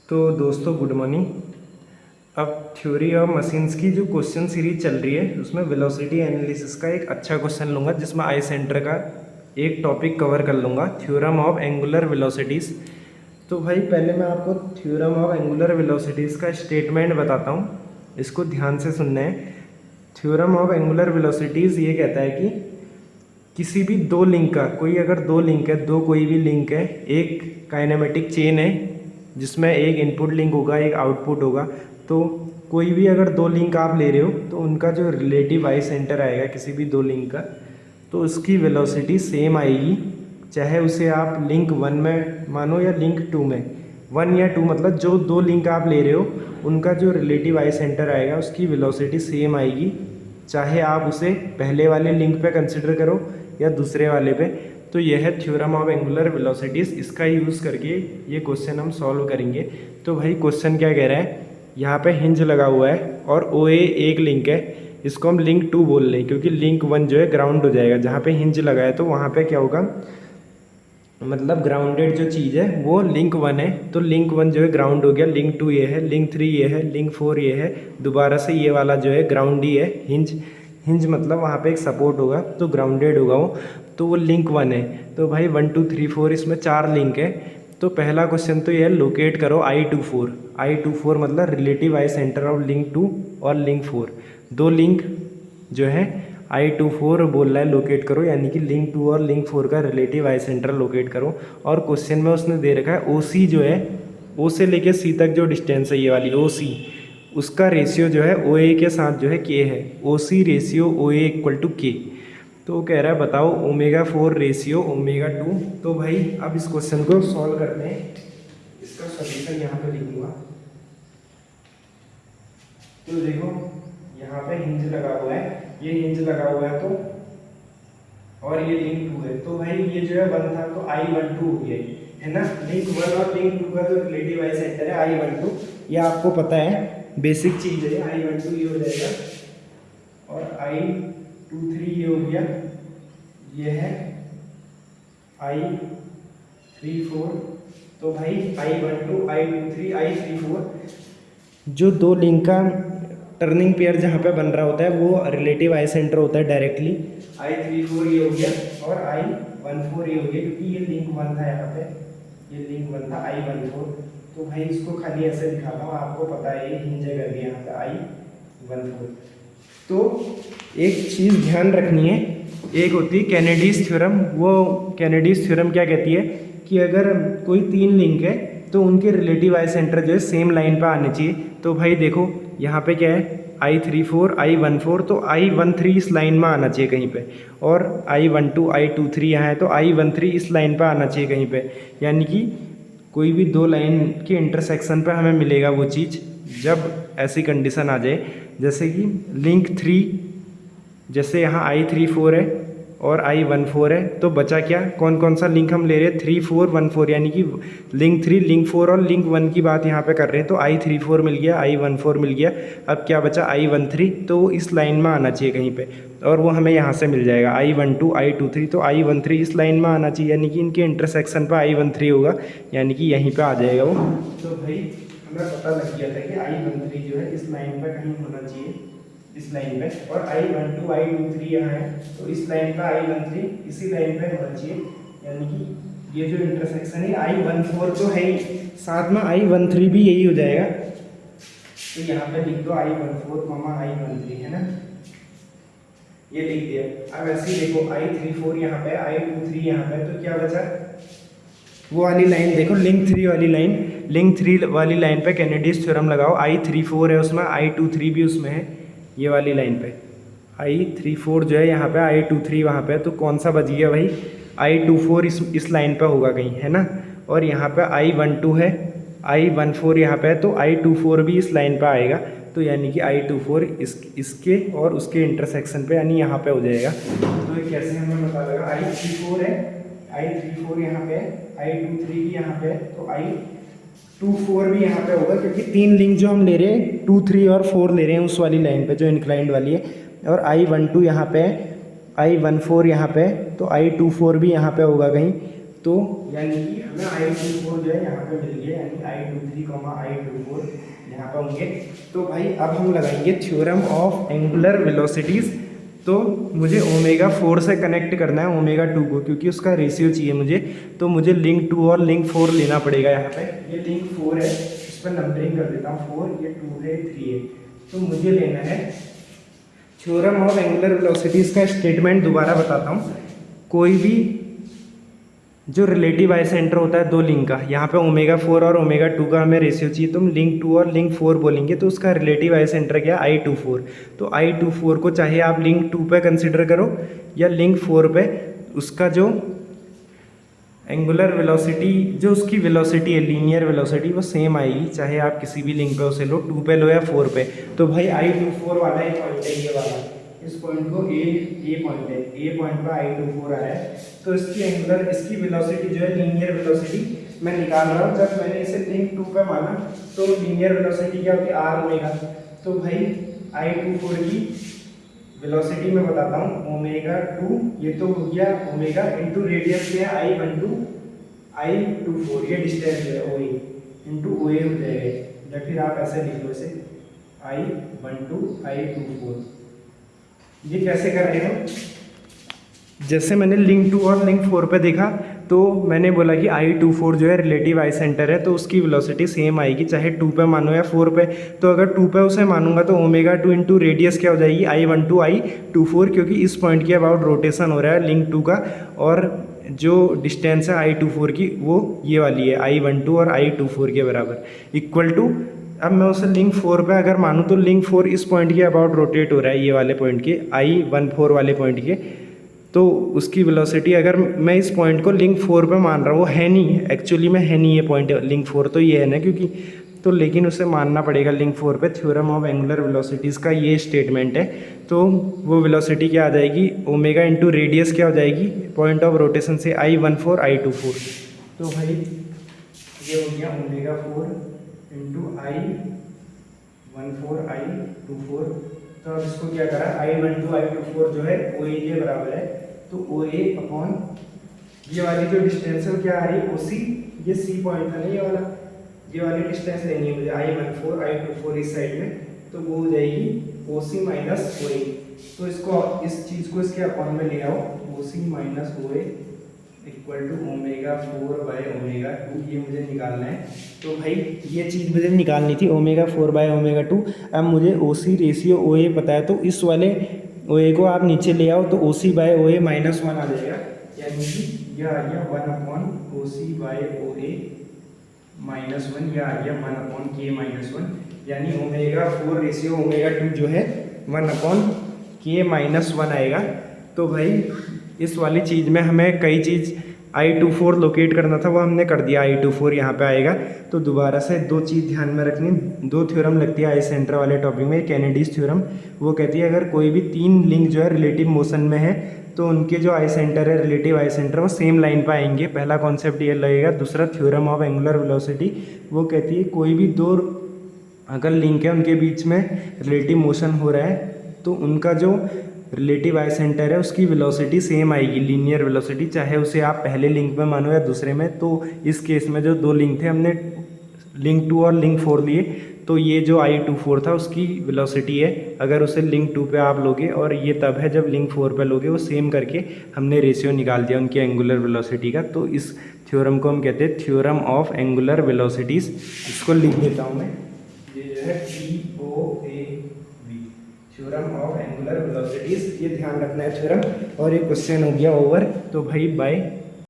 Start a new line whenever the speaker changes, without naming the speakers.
तो दोस्तों good morning. अब थ्योरी ऑफ मशीन्स की जो क्वेश्चन सीरीज चल रही है उसमें वेलोसिटी एनालिसिस का एक अच्छा क्वेश्चन लूँगा जिसमें आई सेंटर का एक टॉपिक कवर कर लूँगा, थ्योरम ऑफ एंगुलर वेलोसिटीज़। तो भाई पहले मैं आपको थ्योरम ऑफ एंगुलर वेलोसिटीज़ का स्टेटमेंट बताता हूँ, इसको ध्यान से सुनना है। थ्योरम ऑफ एंगुलर वेलोसिटीज़ ये कहता है कि किसी भी दो लिंक का अगर दो लिंक है, दो कोई भी लिंक है, एक काइनेमेटिक चेन है जिसमें एक इनपुट लिंक होगा एक आउटपुट होगा, तो कोई भी अगर दो लिंक आप ले रहे हो तो उनका जो रिलेटिव आई सेंटर आएगा किसी भी दो लिंक का, तो उसकी वेलोसिटी सेम आएगी, चाहे उसे आप लिंक 1 में मानो या लिंक 2 में। 1 या 2 मतलब जो दो लिंक आप ले रहे हो उनका जो रिलेटिव आई सेंटर आएगा उसकी वेलोसिटी सेम आएगी, चाहे आप उसे पहले वाले लिंक पे कंसिडर करो या दूसरे वाले पे। तो यह है थ्योरम ऑफ एंगुलर वेलोसिटीज़, इसका यूज़ करके ये क्वेश्चन हम सॉल्व करेंगे। तो भाई क्वेश्चन क्या कह रहा है, यहाँ पे हिंज लगा हुआ है और OA एक लिंक है, इसको हम लिंक 2 बोल लें क्योंकि लिंक 1 जो है ग्राउंड हो जाएगा। जहाँ पे हिंज लगा है तो वहाँ पे क्या होगा, मतलब ग्राउंडेड जो चीज़ है वो लिंक 1 है, तो लिंक 1 जो है ग्राउंड हो गया, लिंक 2 ये है, लिंक 3 ये है, लिंक 4 ये है, दोबारा से ये वाला जो है ग्राउंड ही है। हिंज मतलब वहाँ पे एक सपोर्ट होगा तो ग्राउंडेड होगा वो, तो वो लिंक 1 है। तो भाई 1 2 3 4 इसमें 4 लिंक है। तो पहला क्वेश्चन तो ये है, लोकेट करो I24 मतलब relative I centre of link 2 और लिंक 4। दो लिंक जो है I24 बोल रहा है लोकेट करो, यानी कि लिंक 2 और लिंक 4 का रिलेटिव आई सेंटर लोकेट करो। और क्वेश्चन में उसने दे रखा है OC जो है, O से लेके C तक जो डिस्टेंस है ये वाली OC, उसका रेशियो जो है OA के साथ जो है K है, OC ratio OA equal to K। तो वो कह रहा है बताओ ω4 रेशियो ω2। तो भाई अब इस क्वेश्चन को सॉल्व करते हैं, इसका सॉल्यूशन यहाँ पे लिखूंगा। तो देखो यहाँ पे हिंज लगा हुआ है, ये हिंज लगा हुआ है तो, और ये लिंक 2 है, तो भाई ये जो है 1 था तो I12 हो गया है ना। लिंक 1 और लिंक 2 का जो रिलेटिव आई सेंटर है I12, ये आपको पता है, बेसिक चीज़ है। I12 ये हो जाएगा और I23 ये हो गया, ये है I34। तो भाई I12 I23 I34 जो दो लिंक का टर्निंग पेयर जहाँ पे बन रहा होता है वो रिलेटिव आई सेंटर होता है डायरेक्टली। I34 ये हो गया और I14 ये हो गया, क्योंकि ये लिंक 1 था, यहाँ पे ये लिंक 1 था I14। तो भाई इसको खाली ऐसे दिखाता हूँ, आपको पता है ये हिंज करके यहाँ पे I14। तो एक चीज़ ध्यान रखनी है, एक होती है कैनेडीज थ्योरम। वो कैनेडीज थ्योरम क्या कहती है कि अगर कोई 3 लिंक है तो उनके रिलेटिव आई सेंटर जो है सेम लाइन पे आने चाहिए। तो भाई देखो यहाँ पे क्या है, I34 I14, तो I13 इस लाइन में आना चाहिए कहीं पे, और I12 I23 यहाँ है तो I13 इस लाइन पे आना चाहिए कहीं पे। यानी कि कोई भी दो लाइन के इंटरसेक्शन पे हमें मिलेगा वो चीज़ जब ऐसी कंडीशन आ जाए, जैसे कि लिंक 3, जैसे यहाँ I34 है और I14 है, तो बचा क्या, कौन कौन सा लिंक हम ले रहे हैं, 3 4 1 4, यानी कि लिंक 3 लिंक 4 और लिंक 1 की बात यहाँ पे कर रहे हैं। तो I34 मिल गया, I14 मिल गया, अब क्या बचा I13, तो वो इस लाइन में आना चाहिए कहीं पे, और वो हमें यहाँ से मिल जाएगा I12 I23, तो I13 इस लाइन में आना चाहिए, यानी कि इनके इंटरसेक्शन पर I13 होगा, यानी कि यहीं पर आ जाएगा वो। तो भाई हमें पता लग गया था कि I13 जो है इस लाइन पर कहीं होना चाहिए, इस लाइन पे, और I12 I23 यहाँ है तो इस लाइन पे I13 इसी लाइन पे होना चाहिए, यानी कि ये जो इंटरसेक्शन है I14 तो है ही, साथ में I13 भी यही हो जाएगा। तो यहाँ पे लिख दो I14 मामा I13 है ना, ये लिख दिया। अब ऐसे ही देखो I34 यहाँ पे I23 यहाँ पे, तो क्या बचा, वो वाली लाइन देखो, लिंक 3 वाली लाइन, लिंक 3 वाली लाइन पे कैनेडीज थ्योरम लगाओ। I34 है उसमें, I23 भी उसमें है, ये वाली लाइन पे I34 जो है यहाँ पे, I23 वहाँ पे, तो कौन सा बच गया भाई, I24 इस लाइन पे होगा कहीं, है ना। और यहाँ पे I12 है, I14 यहाँ पे है, तो I24 भी इस लाइन पे आएगा, तो यानी कि I24 इसके और उसके इंटरसेक्शन पे, यानी यहाँ पे हो जाएगा। तो ये कैसे हमें पता लगा, I34 है, I34 यहाँ पे है, I23 भी यहाँ पे है, तो I24 भी यहाँ पे होगा, क्योंकि 3 लिंक जो हम ले रहे हैं 2 3 और 4 ले रहे हैं उस वाली लाइन पे जो इंक्लाइंड वाली है, और I12 यहाँ पे है, I14 यहाँ पे है, तो I24 भी यहाँ पे होगा कहीं, तो यानी कि हमें I24 जो है यहाँ पे मिल गया, यानी I23, I24 यहाँ पे होंगे। तो भाई अब हम लगाएंगे थ्योरम ऑफ एंगुलर वेलोसिटीज़। तो मुझे ओमेगा 4 से कनेक्ट करना है ओमेगा 2 को, क्योंकि उसका रेशियो चाहिए मुझे। तो मुझे लिंक 2 और लिंक 4 लेना पड़ेगा यहाँ पे। ये लिंक 4 है, इस पर नंबरिंग कर देता हूँ 4, ये 2 है, 3 है। तो मुझे लेना है थ्योरम ऑफ एंगुलर वेलोसिटीज़ का स्टेटमेंट दोबारा बताता हूँ। कोई भी जो रिलेटिव आई सेंटर होता है दो लिंक का, यहाँ पे ओमेगा 4 और ओमेगा 2 का हमें रेशियो चाहिए, तो हम लिंक 2 और लिंक 4 बोलेंगे। तो उसका रिलेटिव आई सेंटर क्या है, I24। तो I24 को चाहे आप लिंक 2 पे कंसिडर करो या लिंक 4 पे, उसका जो एंगुलर वेलोसिटी, जो उसकी वेलोसिटी है, लीनियर वेलोसिटी, वो सेम आएगी, चाहे आप किसी भी लिंक पे उसे लो, 2 पे लो या 4 पे। तो भाई I24 वाला एक पॉइंट है, ये वाला, इस पॉइंट को ए पॉइंट है, ए पॉइंट पर I24 आ रहा है। तो इसकी एंगुलर, इसकी वेलोसिटी जो है, लीनियर वेलोसिटी मैं निकाल रहा हूँ। जब मैंने इसे लिंक 2 पे माना तो लीनियर वेलोसिटी क्या होती है, आर ओमेगा। तो भाई I24 की वेलोसिटी मैं बताता हूँ, ओमेगा 2, ये तो हो गया ओमेगा इंटू रेडियस पे है I12 I24, ये डिस्टेंस है OA इंटू OA हो जाएगा, या फिर आप ऐसे लिख लो इसे I12 I24। ये कैसे कर रहे हो, जैसे मैंने लिंक 2 और लिंक 4 पे देखा तो मैंने बोला कि I24 जो है रिलेटिव आई सेंटर है, तो उसकी वेलोसिटी सेम आएगी, चाहे 2 पे मानो या 4 पे। तो अगर 2 पे उसे मानूंगा तो ओमेगा 2 इंटू रेडियस क्या हो जाएगी, I12 I24, क्योंकि इस पॉइंट के अबाउट रोटेशन हो रहा है लिंक 2 का, और जो डिस्टेंस है I24 की वो ये वाली है, I12 और I24 के बराबर, इक्वल टू, अब मैं उसे लिंक 4 पे अगर मानूँ तो लिंक 4 इस पॉइंट के अबाउट रोटेट हो रहा है, ये वाले पॉइंट के, I14 वाले पॉइंट के। तो उसकी वेलोसिटी, अगर मैं इस पॉइंट को लिंक 4 पे मान रहा हूँ, वो है नहीं, एक्चुअली में है नहीं ये पॉइंट लिंक 4, तो ये है ना, क्योंकि तो लेकिन उसे मानना पड़ेगा लिंक 4 पे। थ्योरम ऑफ एंगुलर वेलोसिटीज़ का ये स्टेटमेंट है। तो वो वेलोसिटी क्या आ जाएगी, ओमेगा इंटू रेडियस क्या हो जाएगी, पॉइंट ऑफ रोटेशन से, I14 I24। तो भाई ये हो गया ओमेगा 4 इंटू I14 I24। तो अब इसको क्या करा, I12 I24 जो है OA के बराबर है, तो OA अपॉन ये वाली जो डिस्टेंस है वो क्या आ रही है, OC, ये C पॉइंट था ना ये वाला, ये वाली डिस्टेंस लेनी है मुझे, I14 I24 इस साइड में, तो वो हो जाएगी OC माइनस OA। तो इसको, इस चीज़ को इसके अपॉन में ले आओ, OC minus OA equal to omega 4 by omega 2, ये मुझे निकालना है। तो भाई ये चीज़ मुझे निकालनी थी, ओमेगा 4 बाय ओमेगा 2। अब मुझे OC रेशियो OA पता है, तो इस वाले OA को आप नीचे ले आओ, तो OC बाय OA माइनस 1 आ जाएगा, यानी कि यह आ गया 1 upon OC by OA minus 1, यह आ गया 1 अपॉन K माइनस 1, यानी ओमेगा 4 रेशियो ओमेगा 2 जो है 1 अपॉन K माइनस 1 आएगा। तो भाई इस वाली चीज़ में हमें कई चीज़ I24 लोकेट करना था, वो हमने कर दिया, I24 यहाँ पे आएगा। तो दोबारा से दो चीज़ ध्यान में रखनी, दो थ्योरम लगती है आई सेंटर वाले टॉपिक में, कैनेडीज थ्योरम, वो कहती है अगर कोई भी 3 लिंक जो है रिलेटिव मोशन में है तो उनके जो आई सेंटर है, रिलेटिव आई सेंटर, वो सेम लाइन पर आएंगे। पहला कॉन्सेप्ट ये लगेगा। दूसरा थ्योरम ऑफ एंगुलर वेलोसिटी, वो कहती है कोई भी दो अगर लिंक है उनके बीच में रिलेटिव मोशन हो रहा है तो उनका जो रिलेटिव आई सेंटर है उसकी वेलोसिटी सेम आएगी, लीनियर वेलोसिटी, चाहे उसे आप पहले लिंक में मानो या दूसरे में। तो इस केस में जो दो लिंक थे, हमने लिंक 2 और लिंक 4 लिए, तो ये जो I24 था उसकी वेलोसिटी है, अगर उसे लिंक 2 पे आप लोगे, और ये तब है जब लिंक 4 पे लोगे, वो सेम करके हमने रेशियो निकाल दिया उनकी एंगुलर वेलोसिटी का। तो इस थ्योरम को हम कहते हैं थ्योरम ऑफ एंगुलर वेलोसिटीज़। इसको लिख देता हूँ मैं, ये जो है TOAV, theorem of angular velocities, ये ध्यान रखना है थ्योरम। और ये क्वेश्चन हो गया ओवर। तो भाई बाय।